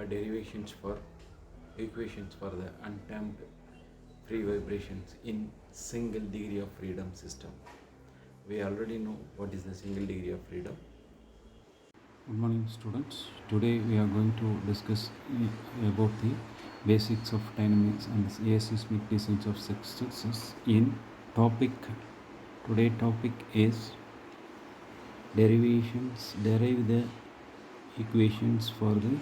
derivations for equations for the undamped free vibrations in single degree of freedom system. We already know what is the single degree of freedom. Good morning, students. Today we are going to discuss about the basics of dynamics and aseismic designs of successes in topic. Today topic is derivations. Derive the equations for the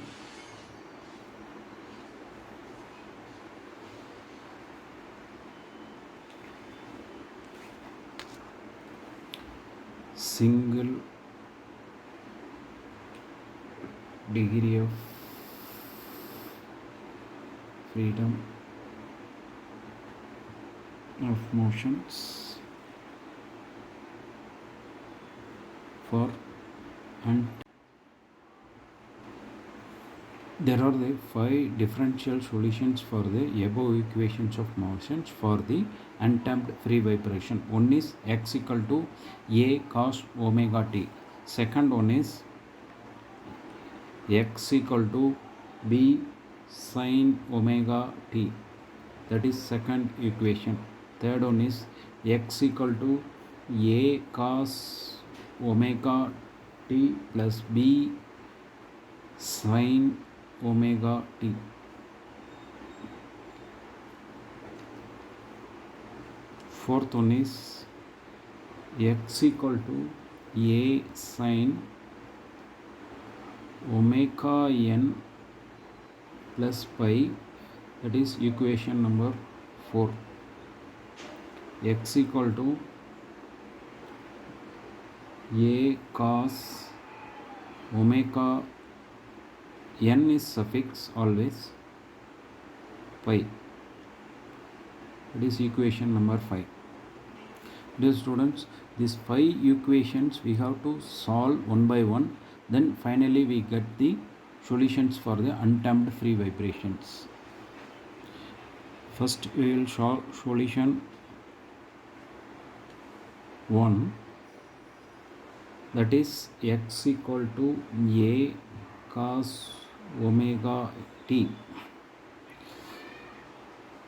single degree of freedom of motions for and there are the 5 differential solutions for the above equations of motions for the undamped free vibration. One is x equal to a cos omega t. Second one is x equal to b sin omega t. That is second equation. Third one is x equal to a cos omega t plus b sin omega t. Fourth one is x equal to a sin omega n plus pi. That is equation number 4. X equal to a cos omega n is suffix always pi. That is equation number 5. Dear students, these 5 equations we have to solve one by one. Then finally we get the solutions for the undamped free vibrations. First we will solve solution 1, that is x equal to a cos omega t.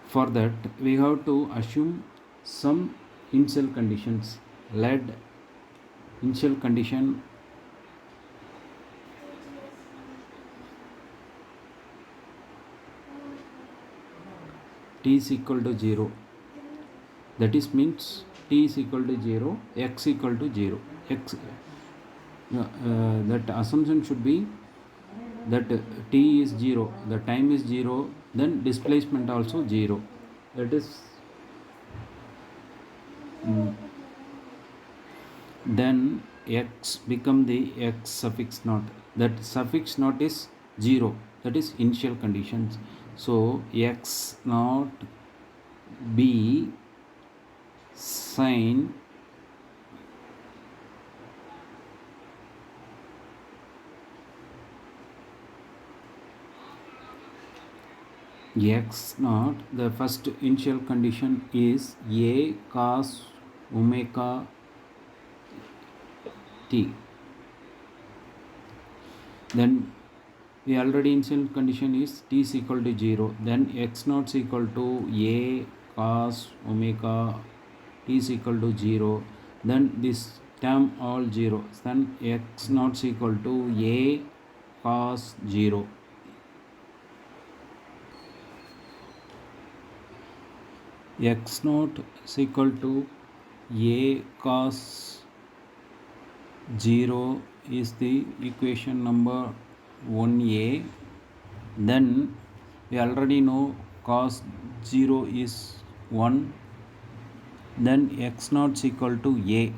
For that we have to assume some initial conditions. Let initial condition t is equal to 0. That is means t is equal to 0, x equal to 0. That assumption should be that t is 0, the time is 0, then displacement also 0. That is then x become the x suffix naught. That suffix naught is 0. That is initial conditions. So x naught b sin x naught, the first initial condition is a cos omega t. Then we already initial condition is t is equal to 0. Then x naught is equal to a cos omega t is equal to 0. Then this term all 0. Then x naught is equal to a cos 0. X naught is equal to a cos 0 is the equation number 1a. Then we already know cos 0 is 1. Then x naught is equal to a.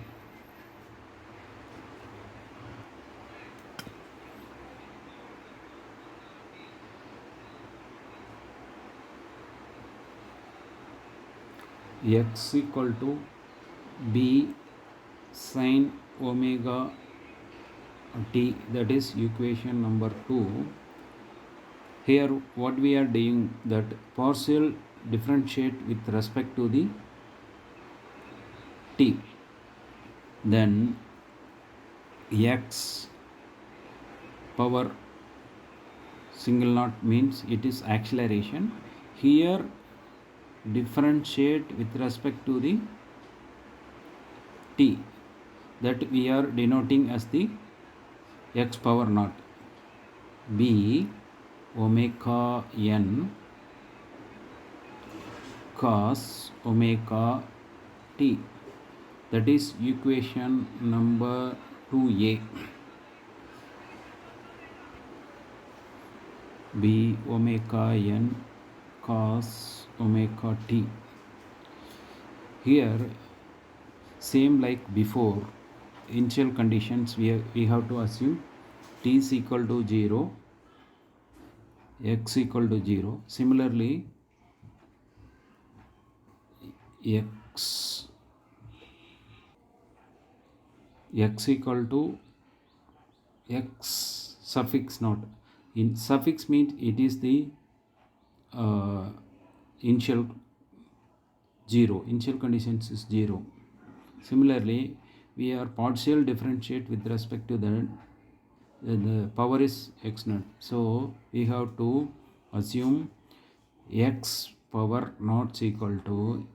X equal to b sin omega t. That is equation number 2. Here what we are doing, that partial differentiate with respect to the t. Then x power single knot means it is acceleration. Here differentiate with respect to the t, that we are denoting as the x power naught, b omega n cos omega t. That is equation number 2a. b omega n cos omega t. Here same like before, initial conditions we have to assume t is equal to 0, x equal to 0. Similarly, x equal to x suffix naught. In suffix means it is the initial 0, initial conditions is 0. Similarly, we are partial differentiate with respect to the power is x naught. So we have to assume x power naught is equal to,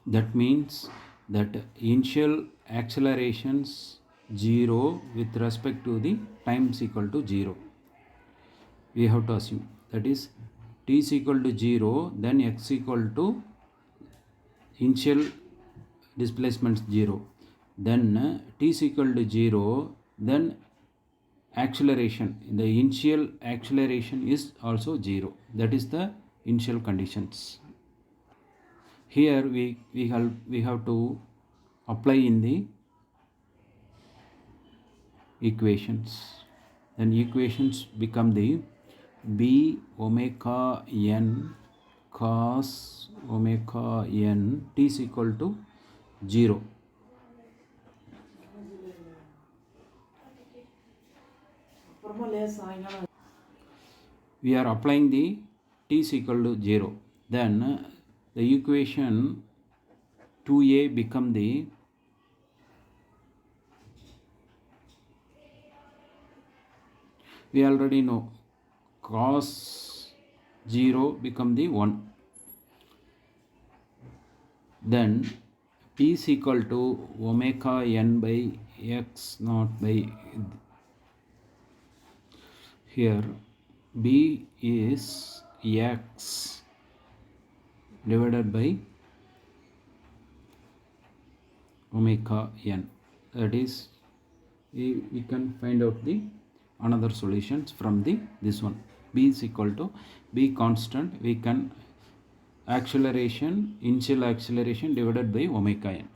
that means that initial accelerations 0 with respect to the time is equal to 0. We have to assume that is t is equal to 0, then x equal to initial displacement 0, then t is equal to 0, then acceleration, the initial acceleration is also 0. That is the initial conditions. Here we have to apply in the equations. Then equations become the b omega n cos omega n t is equal to 0. We are applying the t is equal to 0. Then the equation 2a become the we already know cos 0 become the 1. Then t is equal to omega n by x naught by, here b is x divided by omega n. That is we can find out the another solutions from this one. B is equal to, b constant, we can acceleration, initial acceleration divided by omega n.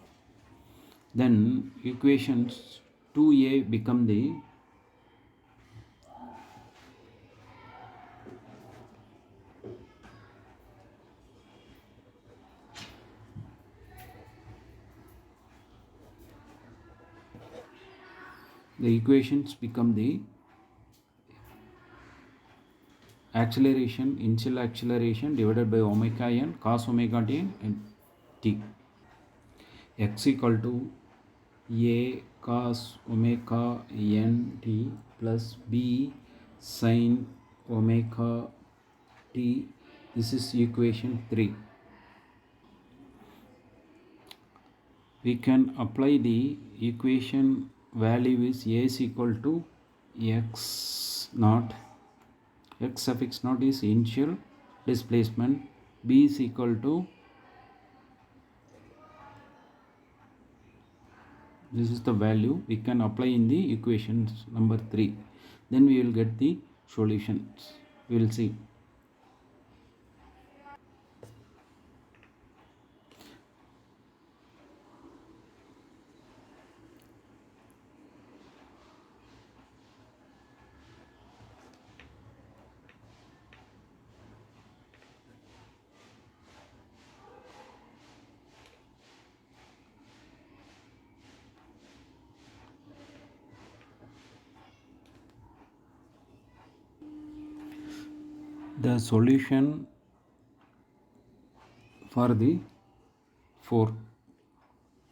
Then equations 2a become the equations become the acceleration, initial acceleration divided by omega n cos omega t and t. X equal to a cos omega n t plus b sin omega t. This is equation 3. We can apply the equation value is a is equal to x naught, x suffix naught is initial displacement, b is equal to, this is the value we can apply in the equations number 3. Then we will get the solutions. We will see. The solution for the 4,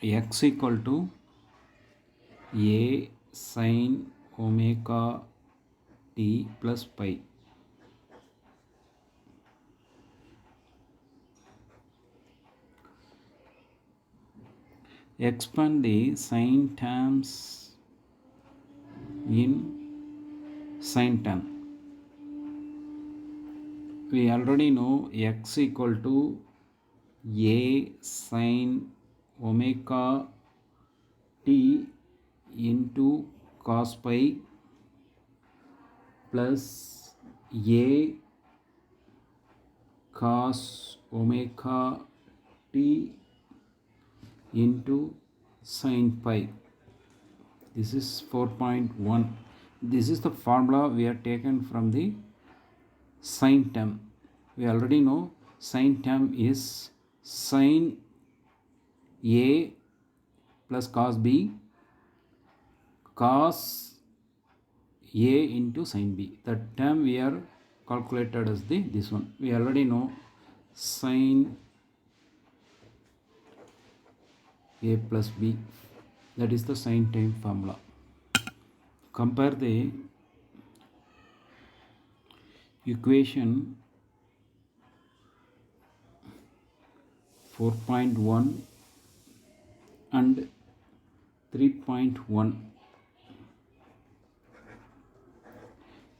x equal to a sin omega t plus pi. Expand the sine terms in sine term. We already know x equal to a sine omega t into cos pi plus a cos omega t into sine pi. This is 4.1. This is the formula we have taken from the sine term. We already know sine term is sine a plus cos b cos a into sine b. That term we are calculated as this one. We already know sine a plus b, that is the sine term formula. Compare the equation 4.1 and 3.1.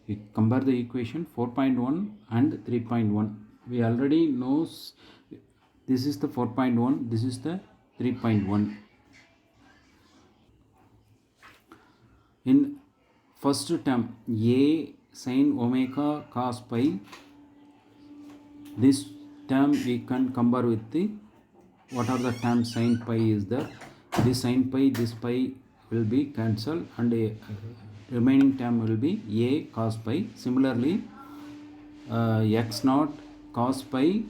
We compare the equation 4.1 and 3.1. We already know this is the 4.1, this is the 3.1. In first term a sin omega cos pi, this term we can compare with the what are the terms sin pi is there. This sin pi, this pi will be cancelled and a remaining term will be a cos pi. Similarly x naught cos pi,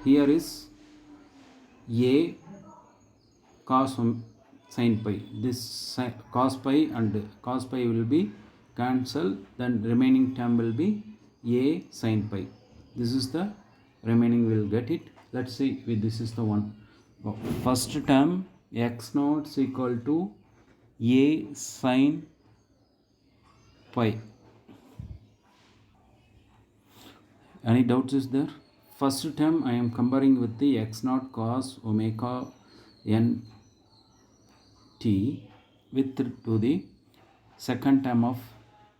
here is a cos sin pi. This cos pi and cos pi will be cancelled, then remaining term will be a sin pi. This is the remaining, will get it. Let's see, this is the one. First term x naught is equal to a sin pi. Any doubts is there? First term I am comparing with the x naught cos omega n t with to the second term of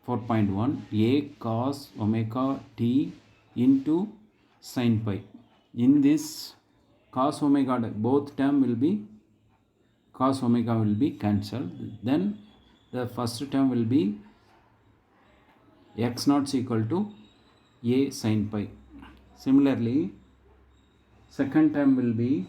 4.1 a cos omega t into sin pi. In this cos omega, both term will be cos omega will be cancelled. Then the first term will be x naught is equal to a sin pi. Similarly, second term will be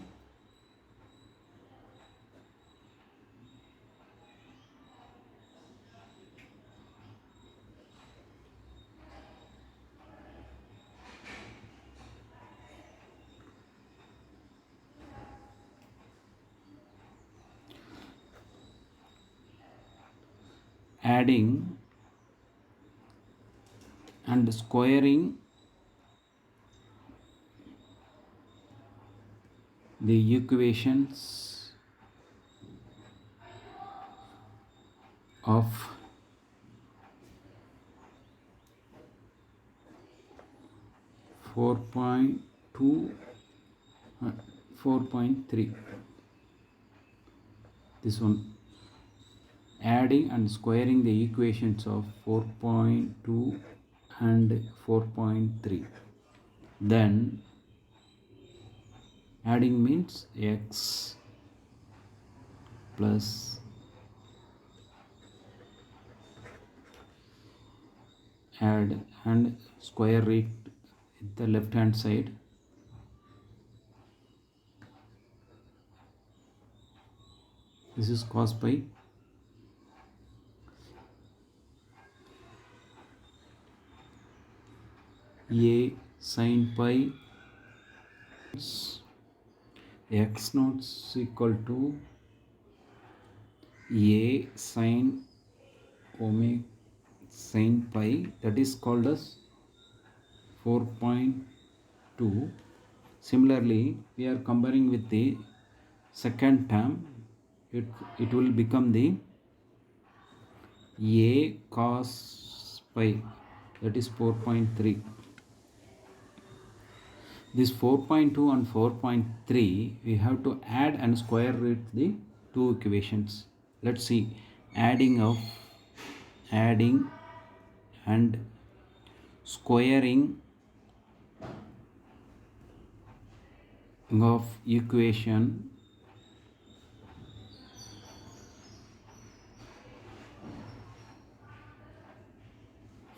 adding and squaring the equations of 4.2 4.3. This one, adding and squaring the equations of 4.2 and 4.3. Then adding means x plus add and square it at the left hand side. This is cos pi. A sin pi, x naught is equal to a sin omega sin pi, that is called as 4.2. Similarly, we are comparing with the second term. It will become the a cos pi, that is 4.3. This 4.2 and 4.3 we have to add and square root the two equations. Let's see, adding and squaring of equation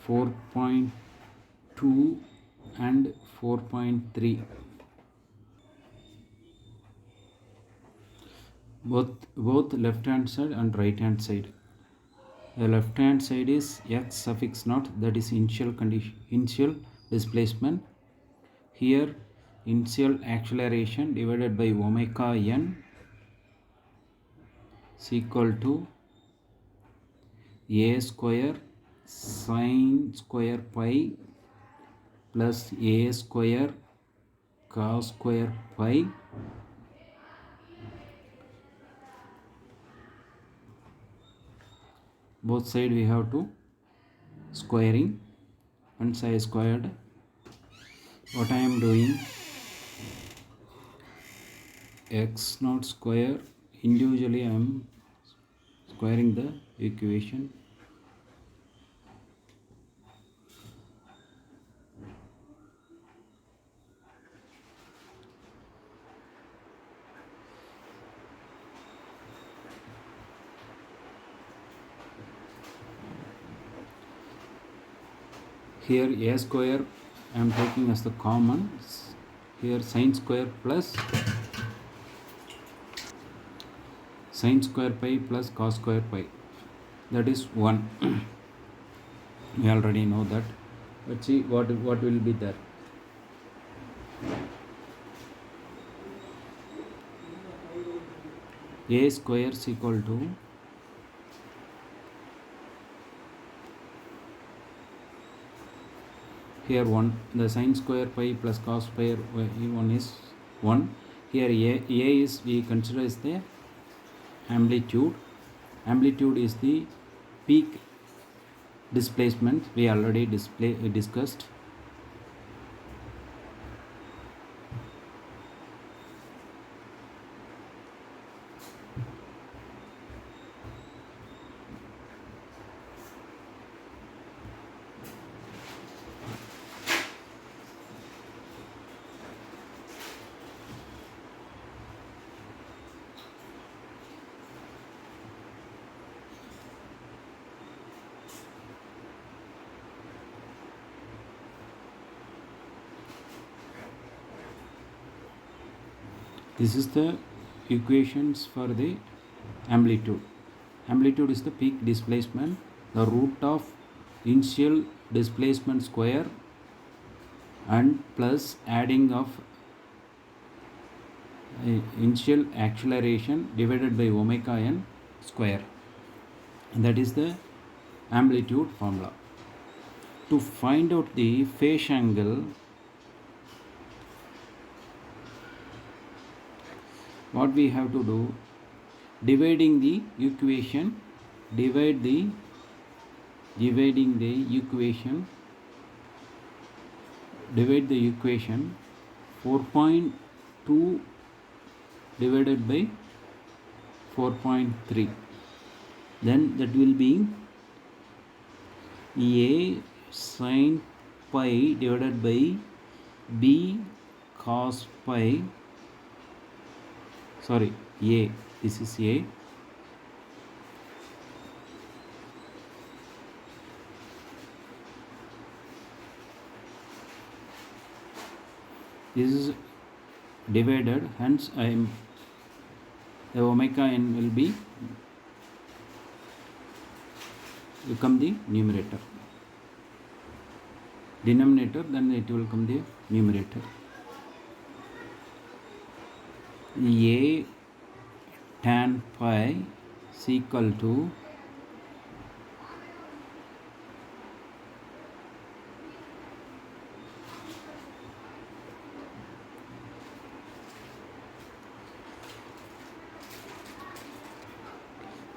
4.2 and 4.3, both left hand side and right hand side. The left hand side is x suffix naught, that is initial displacement. Here initial acceleration divided by omega n is equal to a square sine square pi plus a square cos square pi both side we have to squaring. Once I squared, what I am doing, x naught square, individually I am squaring the equation. Here a square I am taking as the common. Here sine square plus sine square pi plus cos square pi, that is 1. We already know that. Let's see what will be there. A square is equal to here 1, the sine square pi plus cos pi 1 is 1. Here a is, we consider as the amplitude. Amplitude is the peak displacement, we already discussed. This is the equations for the amplitude. Amplitude is the peak displacement, the root of initial displacement square and plus adding of initial acceleration divided by omega n square, and that is the amplitude formula. To find out the phase angle, what we have to do, divide the equation 4.2 divided by 4.3, then that will be a sin pi divided by b cos pi, sorry, a, this is a, this is divided, hence I am, the omega n will become the numerator, denominator, then it will come the numerator. A tan pi is equal to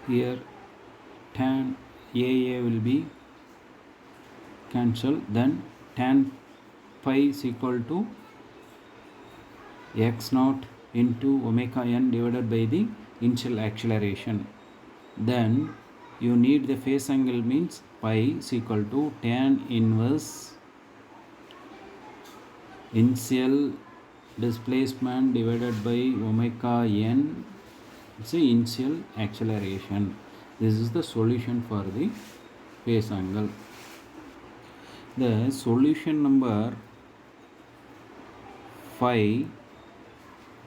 here tan AA will be cancel, then tan pi is equal to x naught into omega n divided by the initial acceleration. Then you need the phase angle, means pi is equal to tan inverse initial displacement divided by omega n. It's the initial acceleration. This is the solution for the phase angle. The solution number 5,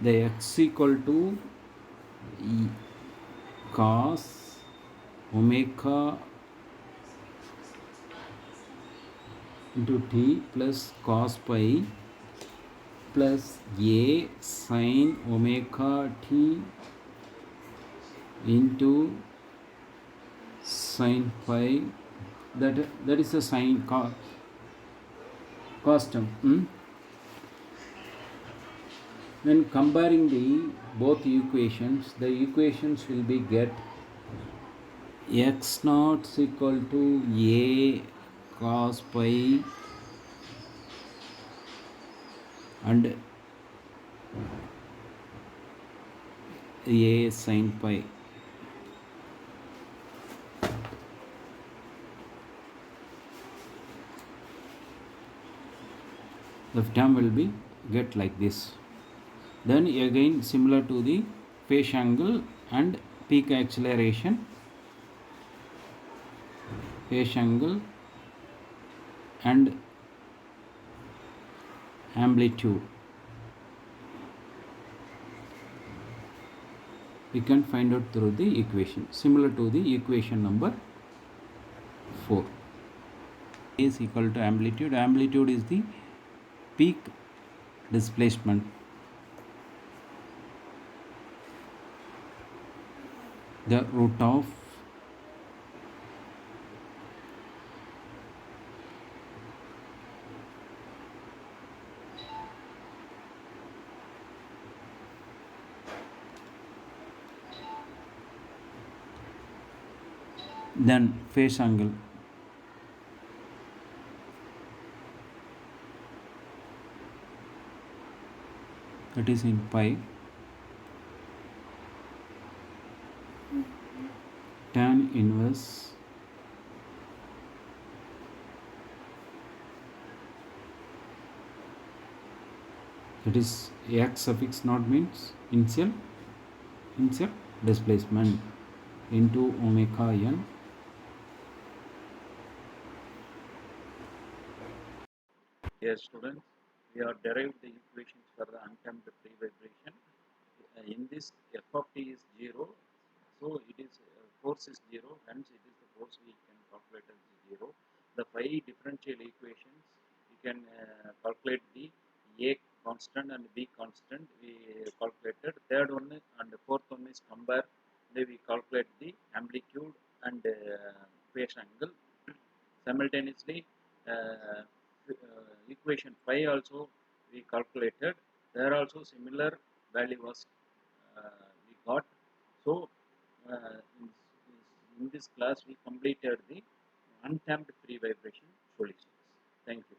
the x equal to cos omega into t plus cos pi plus a sin omega t into sin pi, that is a sin cos term. When comparing the both equations, the equations will be get x naught is equal to a cos pi and a sin pi. The term will be get like this. Then again similar to the phase angle and peak acceleration, phase angle and amplitude, we can find out through the equation similar to the equation number 4. A is equal to amplitude. Amplitude is the peak displacement. The root of then phase angle, that is in pi, tan inverse that is x suffix naught means initial displacement into omega n. Yes, students, we have derived the equations for the undamped free vibration. In this, f of t is 0, so it is force is 0, hence it is the force we can calculate as 0. The 5 differential equations, we can calculate the a constant and b constant we calculated. Third one and the fourth one is compare. Then we calculate the amplitude and phase angle. Simultaneously, equation 5 also we calculated. There also similar value was we got. So in this class we completed the undamped free vibration solutions. Thank you.